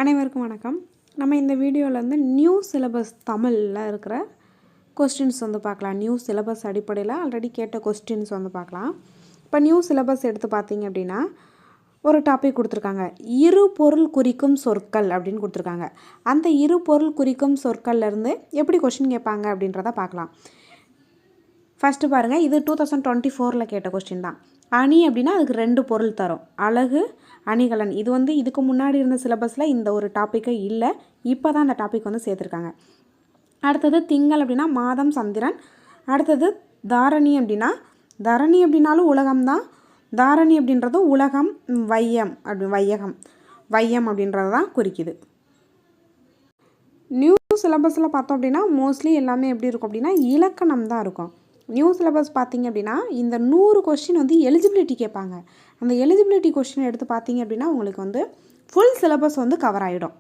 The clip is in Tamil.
அனைவருக்கும் வணக்கம். நம்ம இந்த வீடியோவில் வந்து நியூ சிலபஸ் தமிழில் இருக்கிற கொஸ்டின்ஸ் வந்து பார்க்கலாம். நியூ சிலபஸ் அடிப்படையில் ஆல்ரெடி கேட்ட கொஸ்டின்ஸ் வந்து பார்க்கலாம். இப்போ நியூ சிலபஸ் எடுத்து பார்த்தீங்க அப்படின்னா ஒரு டாபிக் கொடுத்துருக்காங்க. இரு பொருள் குறிக்கும் சொற்கள் அப்படின்னு கொடுத்துருக்காங்க. அந்த இரு பொருள் குறிக்கும் சொற்கள்லேருந்து எப்படி கொஸ்டின் கேட்பாங்க அப்படின்றத பார்க்கலாம். ஃபஸ்ட்டு பாருங்கள், இது 2024 கேட்ட கொஸ்டின் தான். அணி அப்படின்னா அதுக்கு 2 பொருள் தரும். அழகு, அணிகலன். இது வந்து இதுக்கு முன்னாடி இருந்த சிலபஸில் இந்த ஒரு டாப்பிக்கே இல்லை. இப்போ தான் அந்த டாபிக் வந்து சேர்த்துருக்காங்க. அடுத்தது திங்கள் அப்படின்னா மாதம், சந்திரன். அடுத்தது தாரணி அப்படின்னா தரணி அப்படின்னாலும் உலகம்தான். தாரணி அப்படின்றதும் உலகம், வையம் வையம் அப்படின்றது தான் குறிக்குது. நியூ சிலபஸில் பார்த்தோம் அப்படின்னா மோஸ்ட்லி எல்லாமே எப்படி இருக்கும் அப்படின்னா இலக்கணம் தான் இருக்கும். நியூ சிலபஸ் பார்த்திங்க அப்படின்னா இந்த 100 கொஸ்டின் வந்து எலிஜிபிலிட்டி கேட்பாங்க. அந்த எலிஜிபிலிட்டி கொஸ்டின் எடுத்து பார்த்தீங்க அப்படின்னா உங்களுக்கு வந்து ஃபுல் சிலபஸ் வந்து கவர் ஆகிடும்.